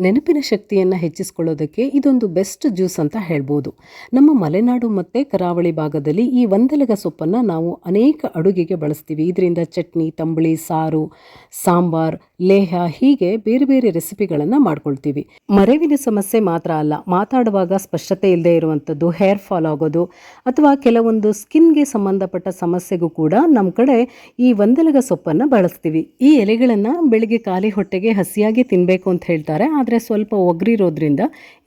ನೆನಪಿನ ಶಕ್ತಿಯನ್ನು ಹೆಚ್ಚಿಸಿಕೊಳ್ಳೋದಕ್ಕೆ ಇದೊಂದು ಬೆಸ್ಟ್ ಜ್ಯೂಸ್ ಅಂತ ಹೇಳ್ಬೋದು. ನಮ್ಮ ಮಲೆನಾಡು ಮತ್ತು ಕರಾವಳಿ ಭಾಗದಲ್ಲಿ ಈ ಒಂದೆಲಗ ಸೊಪ್ಪನ್ನು ನಾವು ಅನೇಕ ಅಡುಗೆಗೆ ಬಳಸ್ತೀವಿ. ಇದರಿಂದ ಚಟ್ನಿ, ತಂಬಳಿ, ಸಾರು, ಸಾಂಬಾರ್, ಲೇಹ ಹೀಗೆ ಬೇರೆ ಬೇರೆ ರೆಸಿಪಿಗಳನ್ನು ಮಾಡ್ಕೊಳ್ತೀವಿ. ಮರೆವಿನ ಸಮಸ್ಯೆ ಮಾತ್ರ ಅಲ್ಲ, ಮಾತಾಡುವಾಗ ಸ್ಪಷ್ಟತೆ ಇಲ್ಲದೆ ಇರುವಂಥದ್ದು, ಹೇರ್ ಫಾಲ್ ಆಗೋದು ಅಥವಾ ಕೆಲವೊಂದು ಸ್ಕಿನ್ಗೆ ಸಂಬಂಧಪಟ್ಟ ಸಮಸ್ಯೆಗೂ ಕೂಡ ನಮ್ಮ ಕಡೆ ಈ ಒಂದೆಲಗ ಸೊಪ್ಪನ್ನು ಬಳಸ್ತೀವಿ. ಈ ಎಲೆಗಳನ್ನು ಬೆಳಿಗ್ಗೆ ಖಾಲಿ ಹೊಟ್ಟೆಗೆ ಹಸಿಯಾಗಿ ತಿನ್ನಬೇಕು ಅಂತ ಹೇಳ್ತಾರೆ. ಆದರೆ ಸ್ವಲ್ಪ ಒಗ್ರಿರೋದ್ರಿಂದ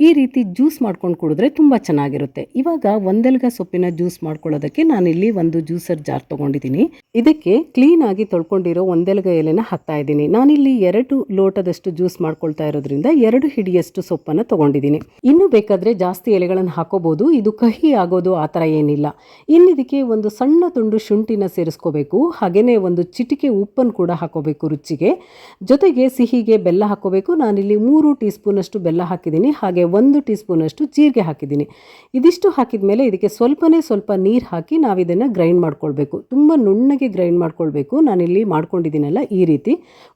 ಈ ರೀತಿ ಜ್ಯೂಸ್ ಮಾಡ್ಕೊಂಡು ಕುಡಿದ್ರೆ ತುಂಬ ಚೆನ್ನಾಗಿರುತ್ತೆ. ಇವಾಗ ಒಂದೆಲಗ ಸೊಪ್ಪಿನ ಜ್ಯೂಸ್ ಮಾಡ್ಕೊಳ್ಳೋದಕ್ಕೆ ನಾನಿಲ್ಲಿ ಒಂದು ಜ್ಯೂಸರ್ ಜಾರ್ ತೊಗೊಂಡಿದ್ದೀನಿ. ಇದಕ್ಕೆ ಕ್ಲೀನಾಗಿ ತೊಳ್ಕೊಂಡಿರೋ ಒಂದೆಲಗ ಎಲೆನ ಹಾಕ್ತಾ ಇದ್ದೀನಿ. ನಾನಿಲ್ಲಿ 2 ಲೋಟದಷ್ಟು ಜ್ಯೂಸ್ ಮಾಡ್ಕೊಳ್ತಾ ಇರೋದ್ರಿಂದ 2 ಹಿಡಿಯಷ್ಟು ಸೊಪ್ಪನ್ನು ತೊಗೊಂಡಿದ್ದೀನಿ. ಇನ್ನು ಬೇಕಾದರೆ ಜಾಸ್ತಿ ಎಲೆಗಳನ್ನು ಹಾಕೋಬಹುದು. ಇದು ಕಹಿ ಆಗೋದು ಆ ಥರ ಏನಿಲ್ಲ. ಇನ್ನಿದಕ್ಕೆ ಒಂದು ಸಣ್ಣ ತುಂಡು ಶುಂಠಿನ ಸೇರಿಸ್ಕೋಬೇಕು. ಹಾಗೆಯೇ ಒಂದು ಚಿಟಿಕೆ ಉಪ್ಪನ್ನು ಕೂಡ ಹಾಕೋಬೇಕು ರುಚಿಗೆ. ಜೊತೆಗೆ ಸಿಹಿಗೆ ಬೆಲ್ಲ ಹಾಕೋಬೇಕು. ನಾನಿಲ್ಲಿ 3 ಟೀ ಸ್ಪೂನಷ್ಟು ಬೆಲ್ಲ ಹಾಕಿದ್ದೀನಿ. ಹಾಗೆ 1 ಟೀ ಸ್ಪೂನಷ್ಟು ಜೀರಿಗೆ ಹಾಕಿದ್ದೀನಿ. ಇದಿಷ್ಟು ಹಾಕಿದ ಮೇಲೆ ಇದಕ್ಕೆ ಸ್ವಲ್ಪ ನೀರು ಹಾಕಿ ನಾವಿದನ್ನು ಗ್ರೈಂಡ್ ಮಾಡ್ಕೊಳ್ಬೇಕು. ತುಂಬ ನುಣ್ಣಗೆ ಗ್ರೈಂಡ್ ಮಾಡ್ಕೊಳ್ಬೇಕು. ನಾನಿಲ್ಲಿ ಮಾಡ್ಕೊಂಡಿದ್ದೀನಲ್ಲ ಈ ರೀತಿ.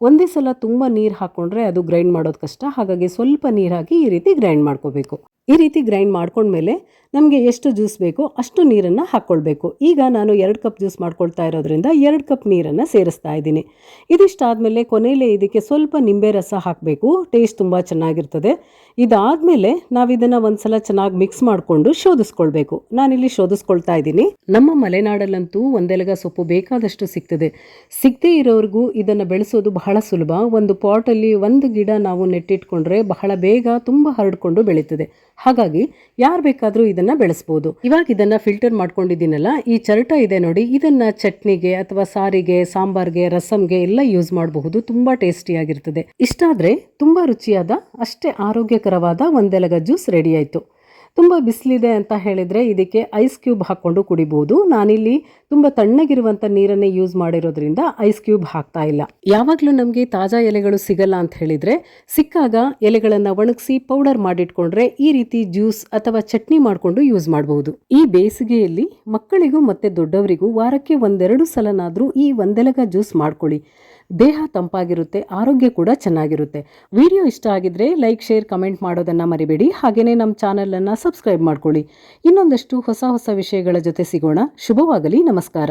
ಒಂದೇ ಸಲ ತುಂಬ ನೀರು ಹಾಕ್ಕೊಂಡ್ರೆ ಅದು ಗ್ರೈಂಡ್ ಮಾಡೋದು ಕಷ್ಟ. ಹಾಗಾಗಿ ಸ್ವಲ್ಪ ನೀರು ಹಾಕಿ ಈ ರೀತಿ ಗ್ರೈಂಡ್ ಮಾಡ್ಕೋಬೇಕು. ಈ ರೀತಿ ಗ್ರೈಂಡ್ ಮಾಡ್ಕೊಂಡ್ಮೇಲೆ ನಮಗೆ ಎಷ್ಟು ಜ್ಯೂಸ್ ಬೇಕೋ ಅಷ್ಟು ನೀರನ್ನು ಹಾಕ್ಕೊಳ್ಬೇಕು. ಈಗ ನಾನು 2 ಕಪ್ ಜ್ಯೂಸ್ ಮಾಡ್ಕೊಳ್ತಾ ಇರೋದ್ರಿಂದ 2 ಕಪ್ ನೀರನ್ನು ಸೇರಿಸ್ತಾ ಇದ್ದೀನಿ. ಇದಿಷ್ಟಾದಮೇಲೆ ಕೊನೆಯಲ್ಲೇ ಇದಕ್ಕೆ ಸ್ವಲ್ಪ ನಿಂಬೆ ರಸ ಹಾಕಬೇಕು. ಟೇಸ್ಟ್ ತುಂಬ ಚೆನ್ನಾಗಿರ್ತದೆ. ಇದಾದಮೇಲೆ ನಾವಿದನ್ನು ಒಂದ್ಸಲ ಚೆನ್ನಾಗಿ ಮಿಕ್ಸ್ ಮಾಡಿಕೊಂಡು ಶೋಧಿಸ್ಕೊಳ್ಬೇಕು. ನಾನಿಲ್ಲಿ ಶೋಧಿಸ್ಕೊಳ್ತಾ ಇದ್ದೀನಿ. ನಮ್ಮ ಮಲೆನಾಡಲ್ಲಂತೂ ಒಂದೆಲಗ ಸೊಪ್ಪು ಬೇಕಾದಷ್ಟು ಸಿಗ್ತದೆ. ಸಿಗದೇ ಇರೋರಿಗೂ ಇದನ್ನು ಬೆಳೆಸೋದು ಬಹಳ ಸುಲಭ. ಒಂದು ಪಾಟಲ್ಲಿ 1 ಗಿಡ ನಾವು ನೆಟ್ಟಿಟ್ಕೊಂಡ್ರೆ ಬಹಳ ಬೇಗ ತುಂಬ ಹರಡ್ಕೊಂಡು ಬೆಳೀತದೆ. ಹಾಗಾಗಿ ಯಾರು ಬೇಕಾದರೂ ಇದನ್ನು ಬೆಳೆಸ್ಬೋದು. ಇವಾಗ ಇದನ್ನು ಫಿಲ್ಟರ್ ಮಾಡ್ಕೊಂಡಿದ್ದೀನಲ್ಲ, ಈ ಚರಟ ಇದೆ ನೋಡಿ, ಇದನ್ನು ಚಟ್ನಿಗೆ ಅಥವಾ ಸಾರಿಗೆ, ಸಾಂಬಾರ್ಗೆ, ರಸಮ್ಗೆ ಎಲ್ಲ ಯೂಸ್ ಮಾಡಬಹುದು. ತುಂಬ ಟೇಸ್ಟಿಯಾಗಿರ್ತದೆ. ಇಷ್ಟಾದರೆ ತುಂಬ ರುಚಿಯಾದ ಅಷ್ಟೇ ಆರೋಗ್ಯಕರವಾದ ಒಂದೆಲಗ ಜ್ಯೂಸ್ ರೆಡಿ ಆಯಿತು. ತುಂಬ ಬಿಸಿಲಿದೆ ಅಂತ ಹೇಳಿದರೆ ಇದಕ್ಕೆ ಐಸ್ ಕ್ಯೂಬ್ ಹಾಕ್ಕೊಂಡು ಕುಡಿಬೋದು. ನಾನಿಲ್ಲಿ ತುಂಬ ತಣ್ಣಗಿರುವಂಥ ನೀರನ್ನೇ ಯೂಸ್ ಮಾಡಿರೋದ್ರಿಂದ ಐಸ್ ಕ್ಯೂಬ್ ಹಾಕ್ತಾ ಇಲ್ಲ. ಯಾವಾಗಲೂ ನಮಗೆ ತಾಜಾ ಎಲೆಗಳು ಸಿಗಲ್ಲ ಅಂತ ಹೇಳಿದರೆ ಸಿಕ್ಕಾಗ ಎಲೆಗಳನ್ನು ಒಣಗಿಸಿ ಪೌಡರ್ ಮಾಡಿಟ್ಕೊಂಡ್ರೆ ಈ ರೀತಿ ಜ್ಯೂಸ್ ಅಥವಾ ಚಟ್ನಿ ಮಾಡಿಕೊಂಡು ಯೂಸ್ ಮಾಡಬಹುದು. ಈ ಬೇಸಿಗೆಯಲ್ಲಿ ಮಕ್ಕಳಿಗೂ ಮತ್ತು ದೊಡ್ಡವರಿಗೂ ವಾರಕ್ಕೆ 1-2 ಸಲನಾದರೂ ಈ ಒಂದೆಲಗ ಜ್ಯೂಸ್ ಮಾಡ್ಕೊಳ್ಳಿ. ದೇಹ ತಂಪಾಗಿರುತ್ತೆ, ಆರೋಗ್ಯ ಕೂಡ ಚೆನ್ನಾಗಿರುತ್ತೆ. ವಿಡಿಯೋ ಇಷ್ಟ ಆಗಿದ್ರೆ ಲೈಕ್, ಶೇರ್, ಕಮೆಂಟ್ ಮಾಡೋದನ್ನು ಮರಿಬೇಡಿ. ಹಾಗೆಯೇ ನಮ್ಮ ಚಾನಲನ್ನು ಸಬ್ಸ್ಕ್ರೈಬ್ ಮಾಡ್ಕೊಳ್ಳಿ. ಇನ್ನೊಂದಷ್ಟು ಹೊಸ ವಿಷಯಗಳ ಜೊತೆ ಸಿಗೋಣ. ಶುಭವಾಗಲಿ. ನಮಸ್ಕಾರ.